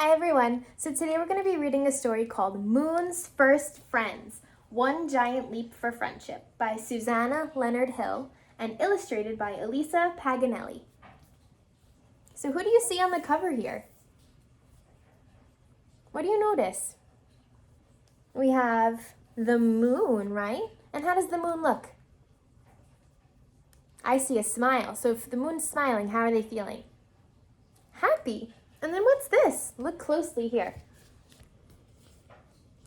Hi everyone! So today we're going to be reading a story called Moon's First Friends, One Giant Leap for Friendship by Susanna, Leonard Hill and illustrated by Elisa Paganelli. So who do you see on the cover here? What do you notice? We have the moon, right? And how does the moon look? I see a smile. So if the moon's smiling, how are they feeling? Happy. And then what's this? Look closely here.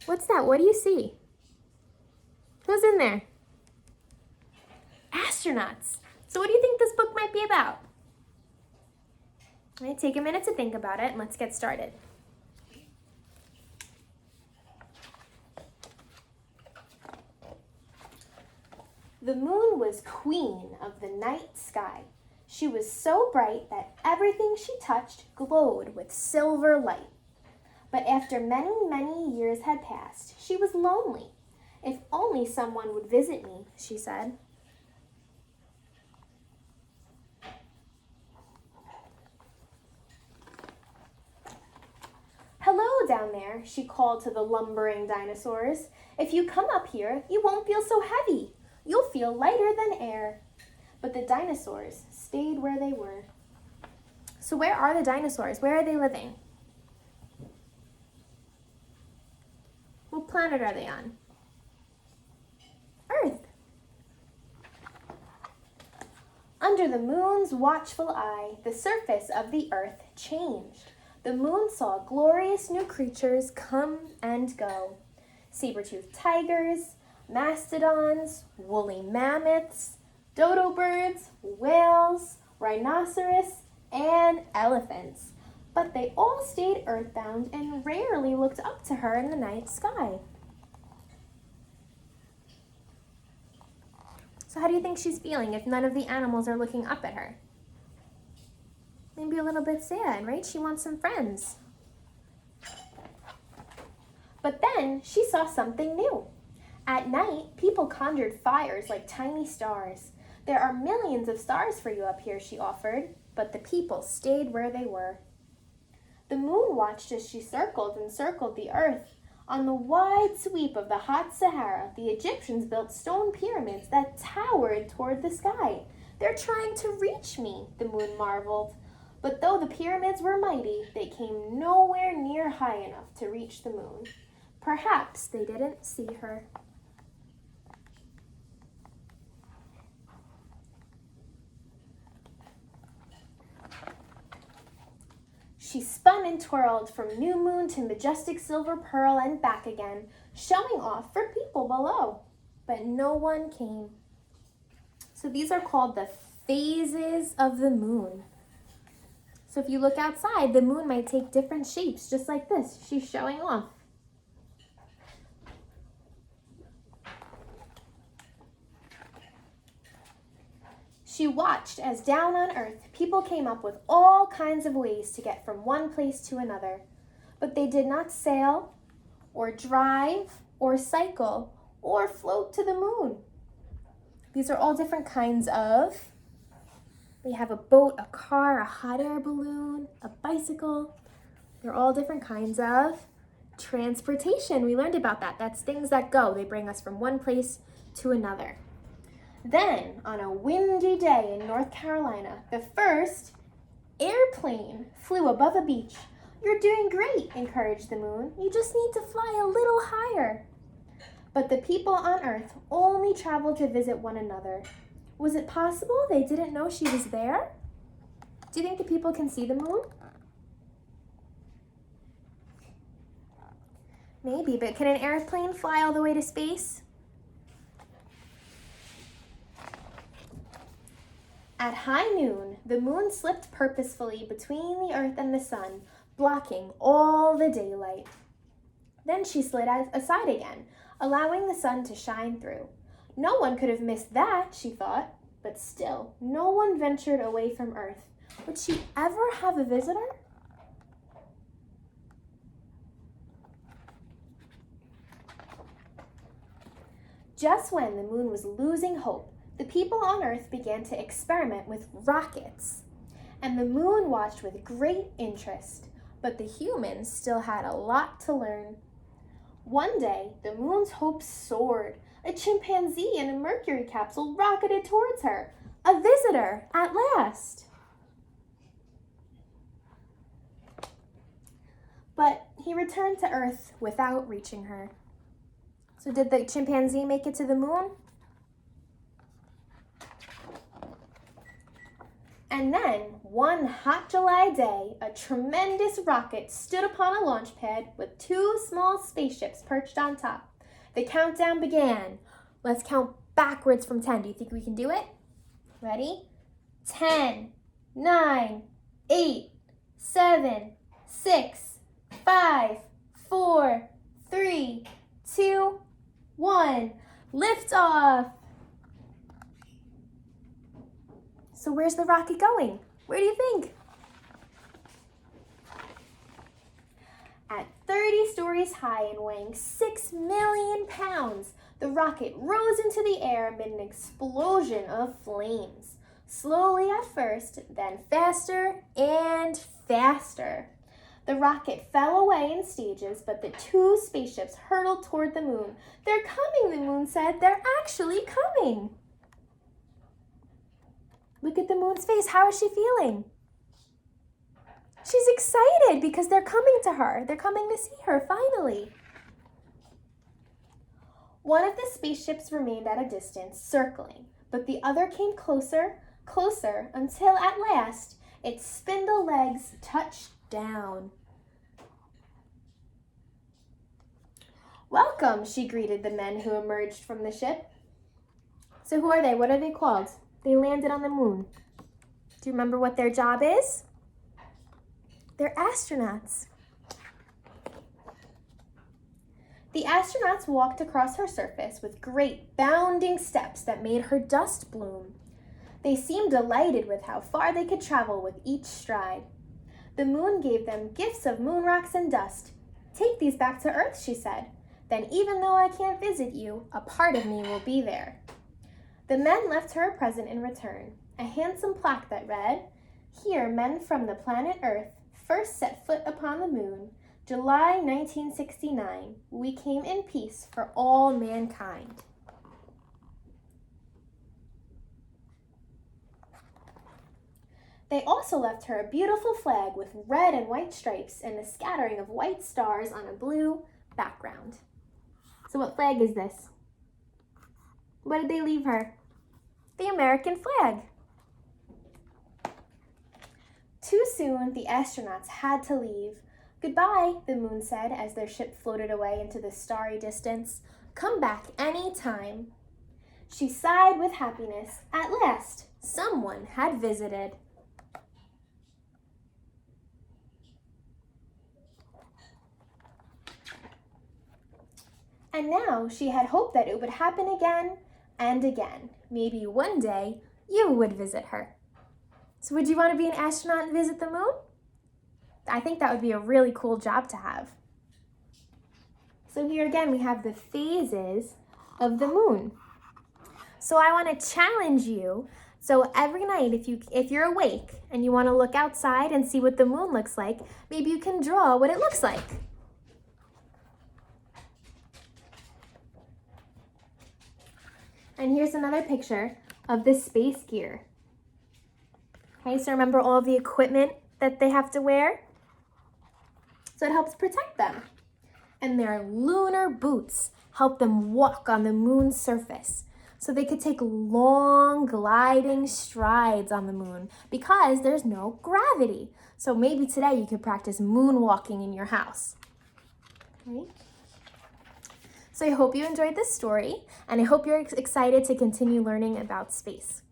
What's that? What do you see? Who's in there? Astronauts. So what do you think this book might be about? All right, take a minute to think about it and let's get started. The moon was queen of the night sky. She was so bright that everything she touched glowed with silver light. But after many, many years had passed, she was lonely. If only someone would visit me, she said. Hello down there, she called to the lumbering dinosaurs. If you come up here, you won't feel so heavy. You'll feel lighter than air. But the dinosaurs stayed where they were. So where are the dinosaurs? Where are they living? What planet are they on? Earth. Under the moon's watchful eye, the surface of the earth changed. The moon saw glorious new creatures come and go. Saber-toothed tigers, mastodons, woolly mammoths, dodo birds, whales, rhinoceros, and elephants. But they all stayed earthbound and rarely looked up to her in the night sky. So how do you think she's feeling if none of the animals are looking up at her? Maybe a little bit sad, right? She wants some friends. But then she saw something new. At night, people conjured fires like tiny stars. There are millions of stars for you up here, she offered, but the people stayed where they were. The moon watched as she circled and circled the earth. On the wide sweep of the hot Sahara, the Egyptians built stone pyramids that towered toward the sky. They're trying to reach me, the moon marveled. But though the pyramids were mighty, they came nowhere near high enough to reach the moon. Perhaps they didn't see her. She spun and twirled from new moon to majestic silver pearl and back again, showing off for people below. But no one came. So these are called the phases of the moon. So if you look outside, the moon might take different shapes, just like this. She's showing off. She watched as down on Earth, people came up with all kinds of ways to get from one place to another. But they did not sail, or drive, or cycle, or float to the moon. These are all different kinds of. We have a boat, a car, a hot air balloon, a bicycle. They're all different kinds of transportation. We learned about that. That's things that go. They bring us from one place to another. Then, on a windy day in North Carolina, the first airplane flew above a beach. You're doing great, encouraged the moon. You just need to fly a little higher. But the people on Earth only traveled to visit one another. Was it possible they didn't know she was there? Do you think the people can see the moon? Maybe, but can an airplane fly all the way to space? At high noon, the moon slipped purposefully between the earth and the sun, blocking all the daylight. Then she slid aside again, allowing the sun to shine through. No one could have missed that, she thought, but still, no one ventured away from Earth. Would she ever have a visitor? Just when the moon was losing hope, the people on Earth began to experiment with rockets, and the moon watched with great interest. but the humans still had a lot to learn. One day, the moon's hopes soared. A chimpanzee in a mercury capsule rocketed towards her. A visitor, at last. But he returned to Earth without reaching her. So did the chimpanzee make it to the moon? And then, one hot July day, a tremendous rocket stood upon a launch pad with two small spaceships perched on top. The countdown began. Let's count backwards from 10. Do you think we can do it? Ready? 10, 9, 8, 7, 6, 5, 4, 3, 2, 1. Lift off! So where's the rocket going? Where do you think? At 30 stories high and weighing 6 million pounds, the rocket rose into the air amid an explosion of flames. Slowly at first, then faster and faster. The rocket fell away in stages, but the two spaceships hurtled toward the moon. They're coming, the moon said. They're actually coming. Look at the moon's face. How is she feeling? She's excited because they're coming to her. They're coming to see her, finally. One of the spaceships remained at a distance, circling, but the other came closer, closer, until at last its spindle legs touched down. Welcome, she greeted the men who emerged from the ship. So who are they? What are they called? They landed on the moon. Do you remember what their job is? They're astronauts. The astronauts walked across her surface with great bounding steps that made her dust bloom. They seemed delighted with how far they could travel with each stride. The moon gave them gifts of moon rocks and dust. Take these back to Earth, she said. Then even though I can't visit you, a part of me will be there. The men left her a present in return, a handsome plaque that read, "Here men from the planet Earth first set foot upon the moon, July 1969. We came in peace for all mankind." They also left her a beautiful flag with red and white stripes and a scattering of white stars on a blue background. So what flag is this? What did they leave her? The American flag. Too soon, the astronauts had to leave. "Goodbye," the moon said as their ship floated away into the starry distance. "Come back any time." She sighed with happiness. At last, someone had visited. And now she had hoped that it would happen again and again. Maybe one day you would visit her. So would you want to be an astronaut and visit the moon? I think that would be a really cool job to have. So here again we have the phases of the moon. So I want to challenge you. So every night if you're awake and you want to look outside and see what the moon looks like, maybe you can draw what it looks like. And here's another picture of the space gear. Okay, so remember all of the equipment that they have to wear? So it helps protect them. And their lunar boots help them walk on the moon's surface. So they could take long gliding strides on the moon because there's no gravity. So maybe today you could practice moonwalking in your house. Okay? So I hope you enjoyed this story, and I hope you're excited to continue learning about space.